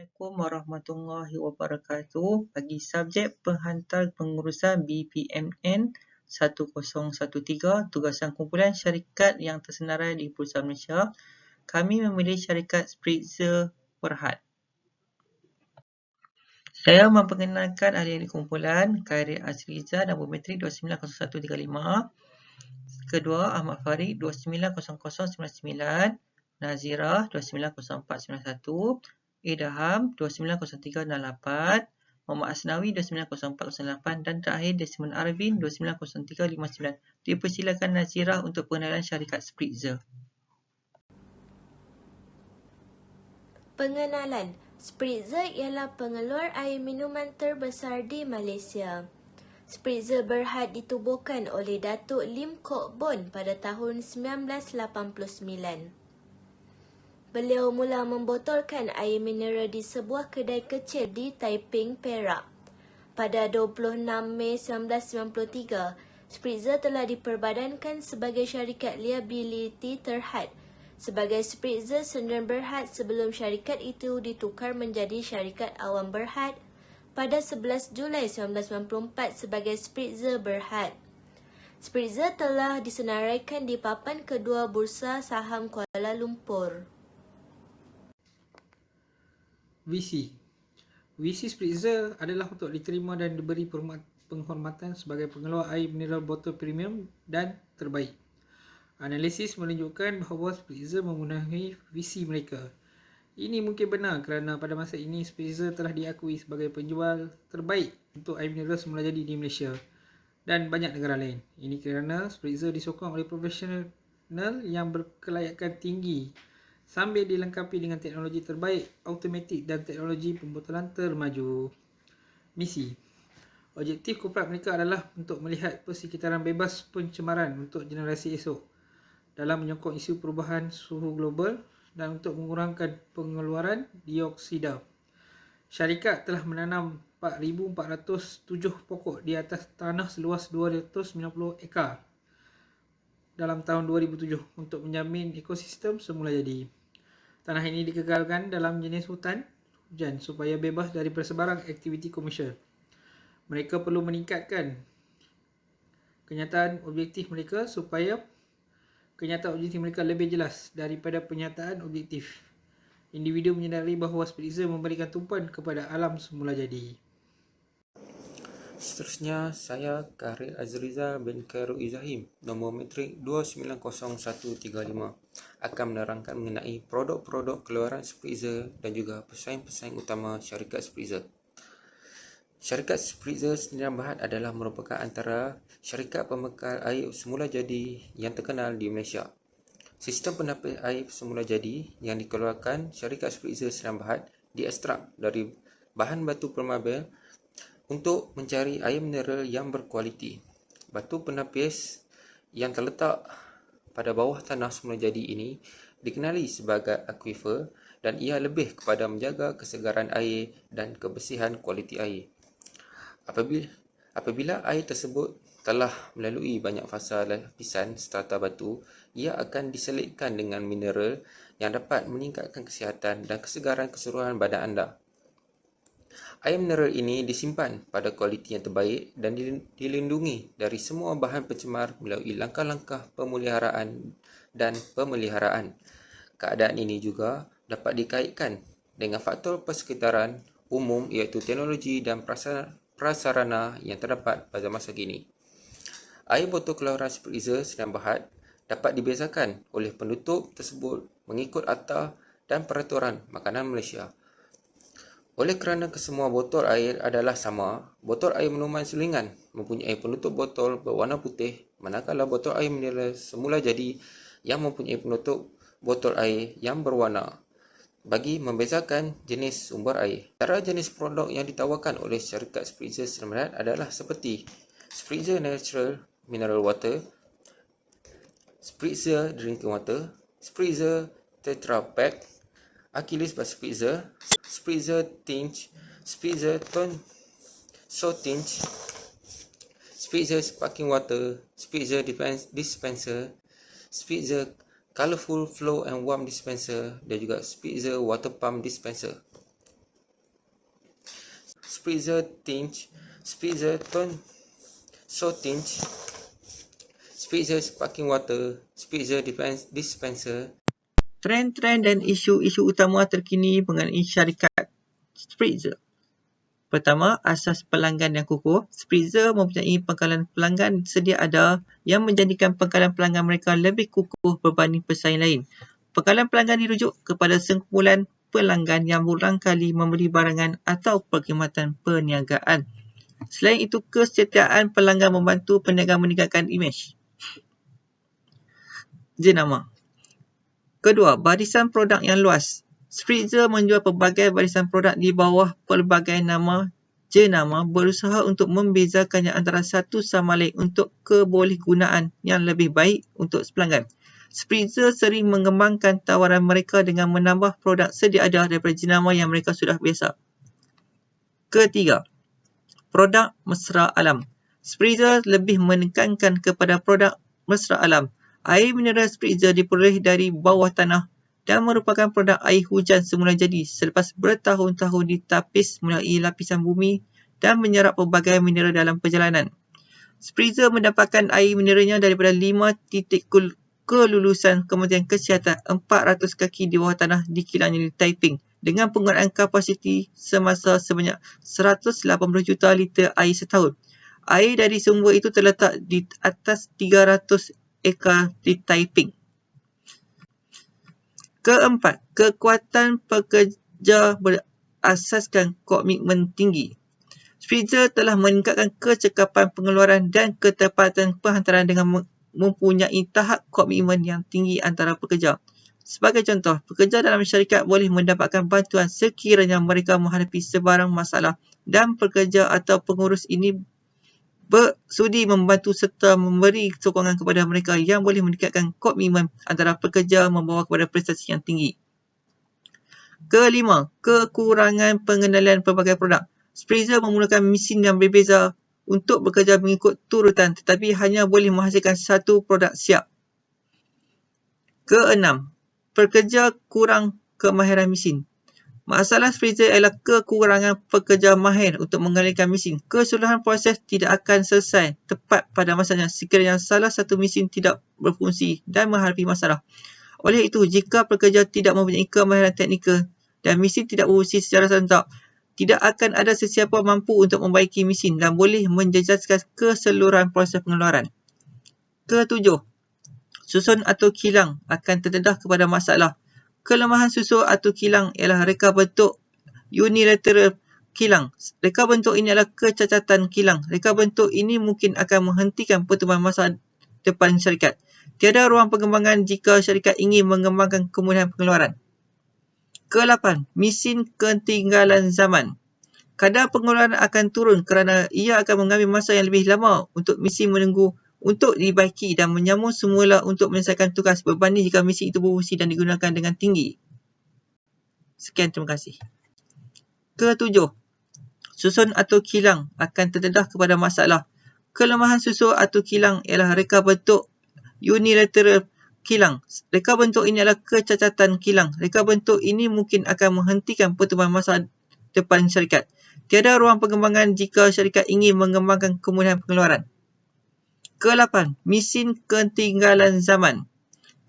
Assalamualaikum warahmatullahi wabarakatuh. Bagi subjek penghantar pengurusan BPMN 1013, tugasan kumpulan syarikat yang tersenarai di Bursa Malaysia, kami memilih syarikat Spritzer Berhad. Saya memperkenalkan ahli-ahli kumpulan, Khairil Azriza, nombor matrik 290135. Kedua, Ahmad Farid 290099, Nazirah 290491, Idham 290368, Muhammad Asnawi 290408 dan terakhir Desmond Arvin 290359. Dipersilakan Nazirah untuk pengenalan syarikat Spritzer. Pengenalan. Spritzer ialah pengeluar air minuman terbesar di Malaysia. Spritzer Berhad ditubuhkan oleh Datuk Lim Kok Bon pada tahun 1989. Beliau mula membotolkan air mineral di sebuah kedai kecil di Taiping, Perak. Pada 26 Mei 1993, Spritzer telah diperbadankan sebagai syarikat liability terhad sebagai Spritzer Sdn Berhad sebelum syarikat itu ditukar menjadi syarikat awam Berhad pada 11 Julai 1994 sebagai Spritzer Berhad. Spritzer telah disenaraikan di papan kedua Bursa Saham Kuala Lumpur. VC Spritzer adalah untuk diterima dan diberi penghormatan sebagai pengeluar air mineral botol premium dan terbaik. Analisis menunjukkan bahawa Spritzer memenuhi visi mereka. Ini mungkin benar kerana pada masa ini Spritzer telah diakui sebagai penjual terbaik untuk air mineral semula jadi di Malaysia dan banyak negara lain. Ini kerana Spritzer disokong oleh profesional yang berkelayakan tinggi sambil dilengkapi dengan teknologi terbaik, automatik dan teknologi pembotolan termaju. Misi. Objektif korporat mereka adalah untuk melihat persekitaran bebas pencemaran untuk generasi esok dalam menyokong isu perubahan suhu global dan untuk mengurangkan pengeluaran dioksida. Syarikat telah menanam 4,407 pokok di atas tanah seluas 290 ekar dalam tahun 2007 untuk menjamin ekosistem semula jadi. Tanah ini dikekalkan dalam jenis hutan hujan supaya bebas dari persebaran aktiviti komersial. Mereka perlu meningkatkan kenyataan objektif mereka supaya kenyataan objektif mereka lebih jelas daripada penyataan objektif. Individu menyedari bahawa Spritzer memberikan tumpuan kepada alam semula jadi. Seterusnya, saya Khairil Azriza bin Khairul Izzahim, nombor matrik 290135, akan menerangkan mengenai produk-produk keluaran Spritzer dan juga pesaing-pesaing utama syarikat Spritzer. Syarikat Spritzer Sdn Berhad adalah merupakan antara syarikat pembekal air semula jadi yang terkenal di Malaysia. Sistem penapis air semula jadi yang dikeluarkan syarikat Spritzer Sdn Berhad diekstrak dari bahan batu permabel untuk mencari air mineral yang berkualiti. Batu penapis yang terletak pada bawah tanah semula jadi ini dikenali sebagai aquifer dan ia lebih kepada menjaga kesegaran air dan kebersihan kualiti air. Apabila air tersebut telah melalui banyak fasa lapisan strata batu, ia akan diselitkan dengan mineral yang dapat meningkatkan kesihatan dan kesegaran keseluruhan badan anda. Air mineral ini disimpan pada kualiti yang terbaik dan dilindungi dari semua bahan pencemar melalui langkah-langkah pemeliharaan dan pemeliharaan. Keadaan ini juga dapat dikaitkan dengan faktor persekitaran umum iaitu teknologi dan prasarana yang terdapat pada masa kini. Air botol keluaran Spritzer Sdn Berhad dapat dibezakan oleh penutup tersebut mengikut Akta dan Peraturan Makanan Malaysia. Oleh kerana kesemua botol air adalah sama, botol air minuman selingan mempunyai penutup botol berwarna putih, manakala botol air mineral semula jadi yang mempunyai penutup botol air yang berwarna. Bagi membezakan jenis sumber air, antara jenis produk yang ditawarkan oleh syarikat Spritzer Sdn Berhad adalah seperti Spritzer Natural Mineral Water, Spritzer Drinking Water, Spritzer Tetra Pak, Achilles by Spritzer, Spritzer Tinge, Spritzer So Tinge, Spritzer Sparkling Water, Spritzer Dispenser, Spritzer Colorful Flow and Warm Dispenser dan juga Spritzer Water Pump Dispenser. spritzer tinge, spritzer so tinge, spritzer sparkling water, spritzer dispenser. Trend-trend dan isu-isu utama terkini mengenai syarikat Spritzer. Pertama, asas pelanggan yang kukuh. Spritzer mempunyai pengkalan pelanggan sedia ada yang menjadikan pengkalan pelanggan mereka lebih kukuh berbanding pesaing lain. Pengkalan pelanggan dirujuk kepada sekumpulan pelanggan yang berulang kali membeli barangan atau perkhidmatan perniagaan. Selain itu, kesetiaan pelanggan membantu peniaga meningkatkan imej jenama. Kedua, barisan produk yang luas. Spritzer menjual pelbagai barisan produk di bawah pelbagai nama jenama berusaha untuk membezakannya antara satu sama lain untuk kebolehgunaan yang lebih baik untuk pelanggan. Spritzer sering mengembangkan tawaran mereka dengan menambah produk sedia ada daripada jenama yang mereka sudah biasa. Ketiga, produk mesra alam. Spritzer lebih menekankan kepada produk mesra alam. Air mineral Spritzer diperoleh dari bawah tanah dan merupakan produk air hujan semula jadi selepas bertahun-tahun ditapis melalui lapisan bumi dan menyerap pelbagai mineral dalam perjalanan. Spritzer mendapatkan air mineralnya daripada 5 titik kelulusan Kementerian Kesihatan 400 kaki di bawah tanah di kilang di Taiping dengan penggunaan kapasiti semasa sebanyak 180 juta liter air setahun. Air dari sumber itu terletak di atas 300 ekar di Taiping. Keempat, kekuatan pekerja berasaskan komitmen tinggi. Spritzer telah meningkatkan kecekapan pengeluaran dan ketepatan penghantaran dengan mempunyai tahap komitmen yang tinggi antara pekerja. Sebagai contoh, pekerja dalam syarikat boleh mendapatkan bantuan sekiranya mereka menghadapi sebarang masalah dan pekerja atau pengurus ini bersudi membantu serta memberi sokongan kepada mereka yang boleh meningkatkan komitmen antara pekerja membawa kepada prestasi yang tinggi. Kelima, kekurangan pengenalan pelbagai produk. Spritzer menggunakan mesin yang berbeza untuk bekerja mengikut turutan tetapi hanya boleh menghasilkan satu produk siap. Keenam, pekerja kurang kemahiran mesin. Masalah Spritzer ialah kekurangan pekerja mahir untuk mengendalikan mesin. Keseluruhan proses tidak akan selesai tepat pada masanya sekiranya salah satu mesin tidak berfungsi dan menghadapi masalah. Oleh itu, jika pekerja tidak mempunyai kemahiran teknikal dan mesin tidak berfungsi secara serentak, tidak akan ada sesiapa mampu untuk membaiki mesin dan boleh menjejaskan keseluruhan proses pengeluaran. Ketujuh, susun atau kilang akan terdedah kepada masalah. Kelemahan susun atau kilang ialah reka bentuk unilateral kilang. Reka bentuk ini adalah kecacatan kilang. Reka bentuk ini mungkin akan menghentikan pertumbuhan masa depan syarikat. Tiada ruang pengembangan jika syarikat ingin mengembangkan kemudahan pengeluaran. Ke-8, mesin ketinggalan zaman. Kadar pengeluaran akan turun kerana ia akan mengambil masa yang lebih lama untuk mesin menunggu untuk dibaiki dan menyambung semula untuk menyelesaikan tugas berbanding jika mesin itu berfungsi dan digunakan dengan tinggi. Sekian, terima kasih. Ke-7, susun atau kilang akan terdedah kepada masalah. Kelemahan susun atau kilang ialah reka bentuk unilateral kilang. Reka bentuk ini adalah kecacatan kilang. Reka bentuk ini mungkin akan menghentikan pertumbuhan masa depan syarikat. Tiada ruang pengembangan jika syarikat ingin mengembangkan kemudahan pengeluaran. Ke-8, mesin ketinggalan zaman.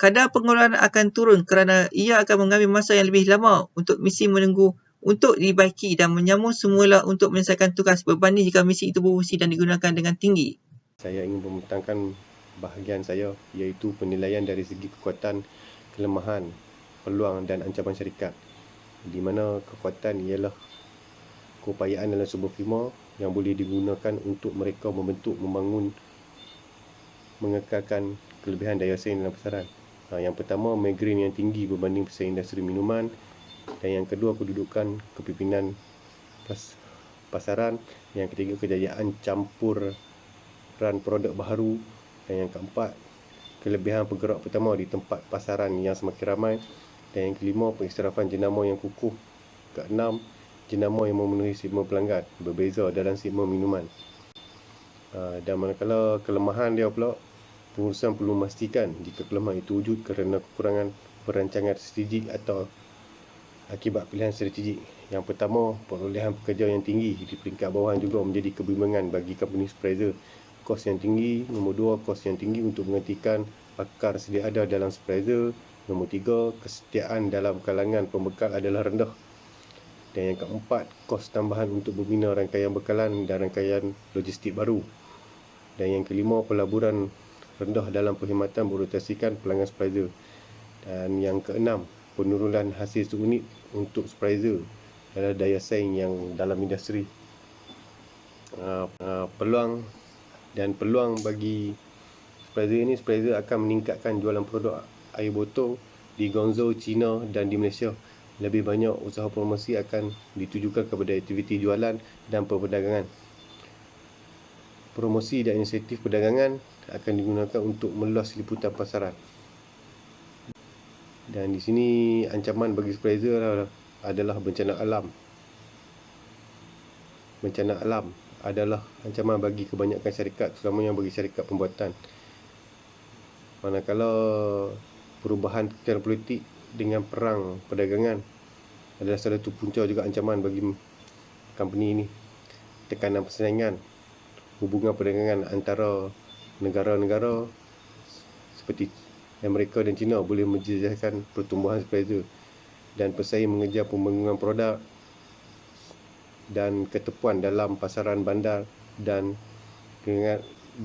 Kadar pengeluaran akan turun kerana ia akan mengambil masa yang lebih lama untuk mesin menunggu untuk dibaiki dan menyambung semula untuk menyelesaikan tugas berbanding jika mesin itu berfungsi dan digunakan dengan tinggi. Saya ingin membentangkan bahagian saya iaitu penilaian dari segi kekuatan, kelemahan, peluang dan ancaman syarikat. Di mana kekuatan ialah keupayaan dalam sebuah firma yang boleh digunakan untuk mereka membentuk, membangun, mengekalkan kelebihan daya saing dalam pasaran. Yang pertama, margin yang tinggi berbanding pesaing industri minuman. Dan yang kedua, kedudukan kepimpinan pasaran. Yang ketiga, kejayaan campuran produk baharu. Dan yang keempat, kelebihan penggerak pertama di tempat pasaran yang semakin ramai. Dan yang kelima, pengisyarafan jenama yang kukuh. Keenam, jenama yang memenuhi segmen pelanggan, berbeza dalam segmen minuman. Dan manakala kelemahan dia pula, pengurusan perlu memastikan jika kelemahan itu wujud kerana kekurangan perancangan strategik atau akibat pilihan strategik. Yang pertama, perolehan pekerja yang tinggi di peringkat bawah juga menjadi kebimbangan bagi company Sprazer. Kos yang tinggi. Nombor 2, kos yang tinggi untuk menghentikan pakar sedia ada dalam Sprazer. Nombor 3, kesetiaan dalam kalangan pembekal adalah rendah. Dan yang keempat, kos tambahan untuk membina rangkaian bekalan dan rangkaian logistik baru. Dan yang kelima, pelaburan rendah dalam perkhidmatan berotasikan pelanggan Sprazer. Dan yang keenam, penurunan hasil seunit untuk Sprazer adalah daya saing yang dalam industri. Peluang bagi Sprazer ini, Sprazer akan meningkatkan jualan produk air botol di Guangzhou, China dan di Malaysia. Lebih banyak usaha promosi akan ditujukan kepada aktiviti jualan dan perdagangan. Promosi dan insentif perdagangan akan digunakan untuk meluas liputan pasaran. Dan di sini ancaman bagi Sprazer adalah bencana alam. Bencana alam adalah ancaman bagi kebanyakan syarikat, terutamanya bagi syarikat pembuatan. Manakala perubahan tekanan politik dengan perang perdagangan adalah salah satu punca juga ancaman bagi company ini. Tekanan persaingan, hubungan perdagangan antara negara-negara seperti Amerika dan China boleh menjejaskan pertumbuhan Sprazer, dan pesaing mengejar pembangunan produk dan ketepuan dalam pasaran bandar dan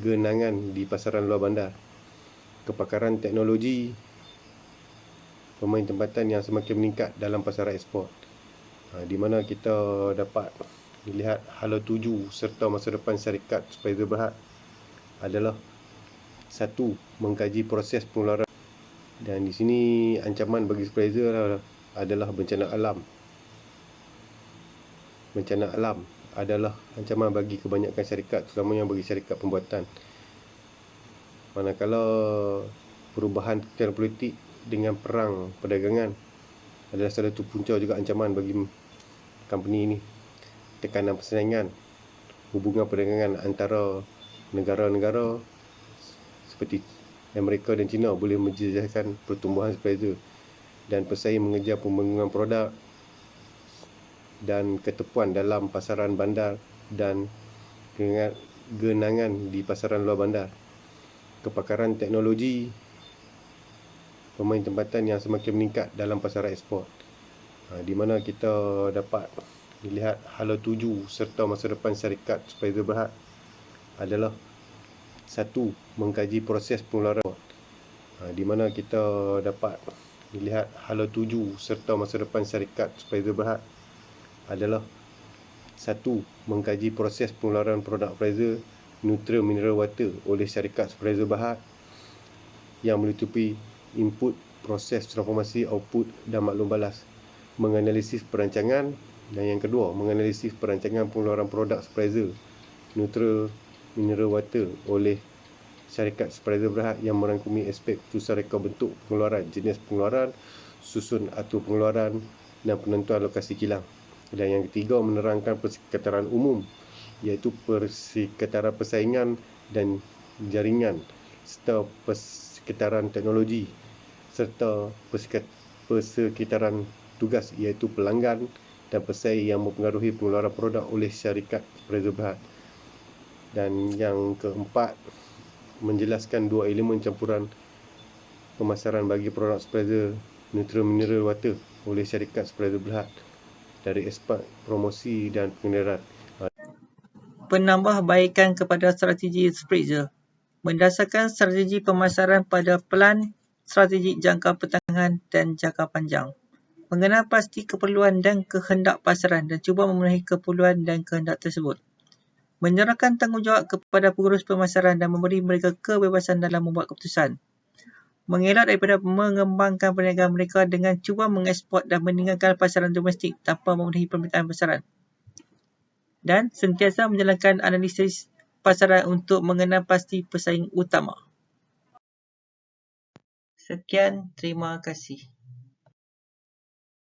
genangan di pasaran luar bandar. Kepakaran teknologi, pemain tempatan yang semakin meningkat dalam pasaran ekspor, di mana kita dapat melihat hala tuju serta masa depan syarikat Sprazer Berhad adalah 1. Mengkaji proses pengeluaran. Dan di sini ancaman bagi Sprazer adalah bencana alam. Bencana alam adalah ancaman bagi kebanyakan syarikat, terutamanya bagi syarikat pembuatan. Manakala perubahan tekanan politik dengan perang perdagangan adalah salah satu punca juga ancaman bagi company ini. Tekanan persaingan, hubungan perdagangan antara negara-negara seperti Amerika dan China boleh menjejaskan pertumbuhan Sprazer, dan pesaing mengejar pembangunan produk dan ketepuan dalam pasaran bandar dan genangan di pasaran luar bandar. Kepakaran teknologi, pemain tempatan yang semakin meningkat dalam pasaran ekspor, di mana kita dapat melihat hala tuju serta masa depan syarikat Sprazer Berhad adalah 1. Mengkaji proses pengeluaran, di mana kita dapat melihat hala tuju serta masa depan syarikat Sprazer Berhad adalah 1. Mengkaji proses pengeluaran produk Fraser Neutral Mineral Water oleh syarikat Sprazer Berhad yang meliputi input, proses, transformasi, output dan maklum balas. Menganalisis perancangan. Dan yang kedua, menganalisis perancangan pengeluaran produk Sprazer Neutral Mineral Water oleh syarikat Sprazer Berhad yang merangkumi aspek keputusan reka bentuk pengeluaran, jenis pengeluaran, susun atur pengeluaran dan penentuan lokasi kilang. Dan yang ketiga, menerangkan persekitaran umum, iaitu persekitaran persaingan dan jaringan, serta persekitaran teknologi, serta persekitaran tugas, iaitu pelanggan dan pesaing yang mempengaruhi pengeluaran produk oleh syarikat Sprazer Berhad. Dan yang keempat, menjelaskan 2 elemen campuran pemasaran bagi produk Sprazer Neutral Mineral Water oleh syarikat Sprazer Berhad dari aspek promosi dan pengedaran. Penambahbaikan kepada strategi Sprazer. Mendasarkan strategi pemasaran pada pelan strategik jangka pertengahan dan jangka panjang. Mengenal pasti keperluan dan kehendak pasaran dan cuba memenuhi keperluan dan kehendak tersebut. Menyerahkan tanggungjawab kepada pengurus pemasaran dan memberi mereka kebebasan dalam membuat keputusan. Mengelak daripada mengembangkan perniagaan mereka dengan cuba mengeksport dan meninggalkan pasaran domestik tanpa memenuhi permintaan pasaran. Dan sentiasa menjalankan analisis pasaran untuk mengenal pasti pesaing utama. Sekian, terima kasih.